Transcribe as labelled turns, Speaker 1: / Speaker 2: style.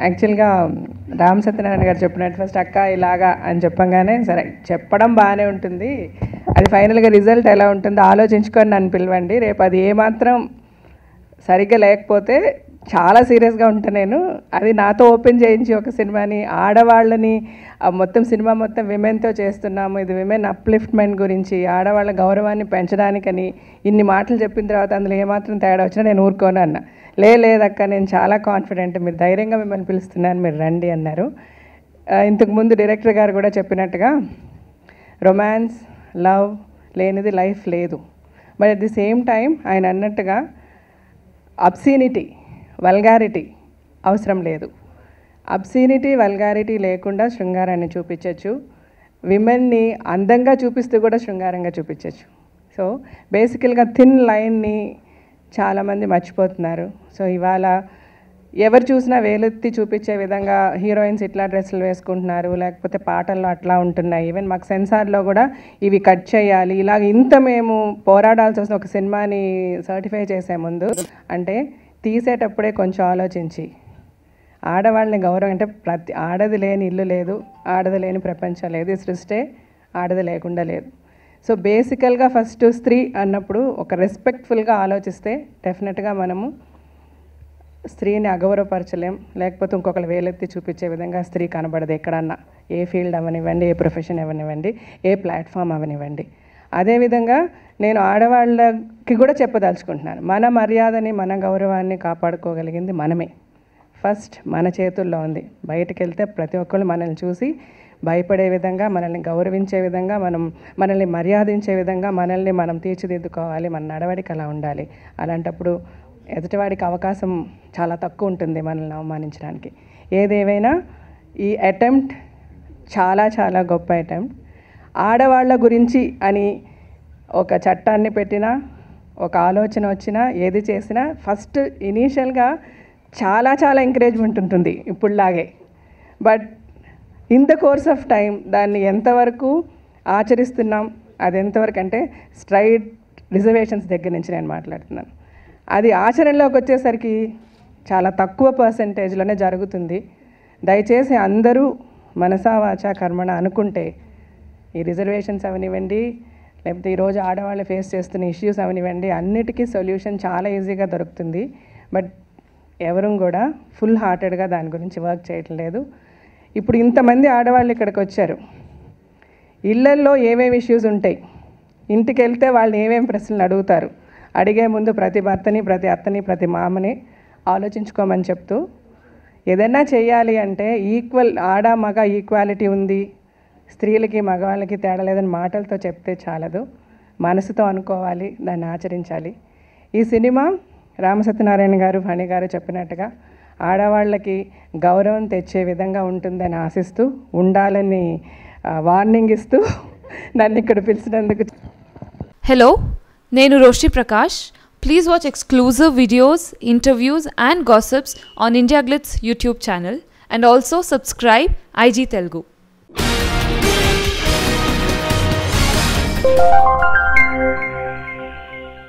Speaker 1: యాక్చువల్గా రామ్ సత్యనారాయణ గారు చెప్పినట్టు ఫస్ట్ అక్క ఇలాగా అని చెప్పంగానే సరే చెప్పడం బాగానే ఉంటుంది, అది ఫైనల్గా రిజల్ట్ ఎలా ఉంటుందో ఆలోచించుకొని నన్ను పిలవండి, రేపు అది ఏమాత్రం సరిగ్గా లేకపోతే చాలా సీరియస్గా ఉంటాను నేను. అది నాతో ఓపెన్ చేయించి ఒక సినిమాని ఆడవాళ్ళని మొత్తం సినిమా మొత్తం విమెన్తో చేస్తున్నాము, ఇది విమెన్ అప్లిఫ్ట్మెంట్ గురించి ఆడవాళ్ళ గౌరవాన్ని పెంచడానికని ఇన్ని మాటలు చెప్పిన తర్వాత అందులో ఏమాత్రం తేడా వచ్చినా నేను ఊరుకోను అన్న. లేదక్క నేను చాలా కాన్ఫిడెంట్, మీరు ధైర్యంగా మిమ్మల్ని పిలుస్తున్నాను, మీరు రండి అన్నారు. ఇంతకుముందు డైరెక్టర్ గారు కూడా చెప్పినట్టుగా రొమాన్స్ లవ్ లేనిది లైఫ్ లేదు. But at the same time ఆయన అన్నట్టుగా అబ్సీనిటీ వల్గారిటీ అవసరం లేదు. అబ్సీనిటీ వల్గారిటీ లేకుండా శృంగారాన్ని చూపించవచ్చు, విమెన్ని అందంగా చూపిస్తూ కూడా శృంగారంగా చూపించవచ్చు. సో బేసికల్గా థిన్ లైన్ని చాలామంది మర్చిపోతున్నారు. సో ఇవాళ ఎవరు చూసినా వేలెత్తి చూపించే విధంగా హీరోయిన్స్ ఇట్లా డ్రెస్సులు వేసుకుంటున్నారు, లేకపోతే పాటల్లో అట్లా ఉంటున్నాయి. ఈవెన్ మాకు సెన్సార్లో కూడా ఇవి కట్ చేయాలి, ఇలాగ ఇంత మేము పోరాడాల్సి వస్తుంది ఒక సినిమాని సర్టిఫై చేసే ముందు. అంటే తీసేటప్పుడే కొంచెం ఆలోచించి ఆడవాళ్ళని గౌరవం, అంటే ప్రతి ఆడది లేని ఇల్లు లేదు, ఆడది లేని ప్రపంచం లేదు, ఈ సృష్టి ఆడది లేకుండా లేదు. సో బేసికల్గా ఫస్ట్ స్త్రీ అన్నప్పుడు ఒక రెస్పెక్ట్ఫుల్గా ఆలోచిస్తే డెఫినెట్గా మనము స్త్రీని అగౌరవపరచలేం, లేకపోతే ఇంకొకరు వేలెత్తి చూపించే విధంగా స్త్రీ కనబడదు ఎక్కడన్నా, ఏ ఫీల్డ్ అవనివ్వండి, ఏ ప్రొఫెషన్ అవనివ్వండి, ఏ ప్లాట్ఫామ్ అవనివ్వండి. అదేవిధంగా నేను ఆడవాళ్ళకి కూడా చెప్పదలుచుకుంటున్నాను, మన మర్యాదని మన గౌరవాన్ని కాపాడుకోగలిగింది మనమే. ఫస్ట్ మన చేతుల్లో ఉంది. బయటకు వెళ్తే ప్రతి ఒక్కళ్ళు మనల్ని చూసి భయపడే విధంగా, మనల్ని గౌరవించే విధంగా, మనల్ని మర్యాదించే విధంగా మనల్ని మనం తీర్చిదిద్దుకోవాలి, మన నడవడికి అలా ఉండాలి. అలాంటప్పుడు ఎదుటివాడికి అవకాశం చాలా తక్కువ ఉంటుంది మనల్ని అవమానించడానికి. ఏదేమైనా ఈ అటెంప్ట్ చాలా చాలా గొప్ప అటెంప్ట్. ఆడవాళ్ళ గురించి అని ఒక చట్టాన్ని పెట్టినా, ఒక ఆలోచన వచ్చినా, ఏది చేసినా ఫస్ట్ ఇనీషియల్గా చాలా చాలా ఎంకరేజ్మెంట్ ఉంటుంది ఇప్పుడులాగే. But in the course of time దాన్ని ఎంతవరకు ఆచరిస్తున్నాం, అది ఎంతవరకు అంటే స్ట్రైట్ రిజర్వేషన్స్ దగ్గర నుంచి నేను మాట్లాడుతున్నాను. అది ఆచరణలోకి వచ్చేసరికి చాలా తక్కువ పర్సెంటేజ్లోనే జరుగుతుంది. దయచేసి అందరూ మనసా వాచా కర్మణ అనుకుంటే ఈ రిజర్వేషన్స్ అవనివ్వండి, లేకపోతే ఈరోజు ఆడవాళ్ళు ఫేస్ చేస్తున్న ఇష్యూస్ అవనివ్వండి, అన్నిటికీ సొల్యూషన్ చాలా ఈజీగా దొరుకుతుంది. బట్ ఎవరూ కూడా ఫుల్ హార్టెడ్గా దాని గురించి వర్క్ చేయటం లేదు. ఇప్పుడు ఇంతమంది ఆడవాళ్ళు ఇక్కడికి వచ్చారు, ఇళ్ళల్లో ఏమేమి ఇష్యూస్ ఉంటాయి, ఇంటికి వెళ్తే వాళ్ళు ఏమేమి ప్రశ్నలు అడుగుతారు, అడిగే ముందు ప్రతి భర్తని, ప్రతి అత్తని, ప్రతి మామని ఆలోచించుకోమని చెప్తూ, ఏదైనా చేయాలి అంటే ఈక్వల్ ఆడ మగ ఈక్వాలిటీ ఉంది, స్త్రీలకి మగవాళ్ళకి తేడా లేదని మాటలతో చెప్తే చాలదు, మనసుతో అనుకోవాలి, దాన్ని ఆచరించాలి. ఈ సినిమా రామసత్యనారాయణ గారు, ఫణి గారు చెప్పినట్టుగా ఆడవాళ్ళకి గౌరవం తెచ్చే విధంగా ఉంటుందని ఆశిస్తూ, ఉండాలని వార్నింగ్ ఇస్తూ నన్ను ఇక్కడ పిలిచినందుకు.
Speaker 2: హలో, నేను Roshi Prakash. Please watch exclusive videos, interviews and gossips on India Glitz YouTube channel and also subscribe IG Telugu.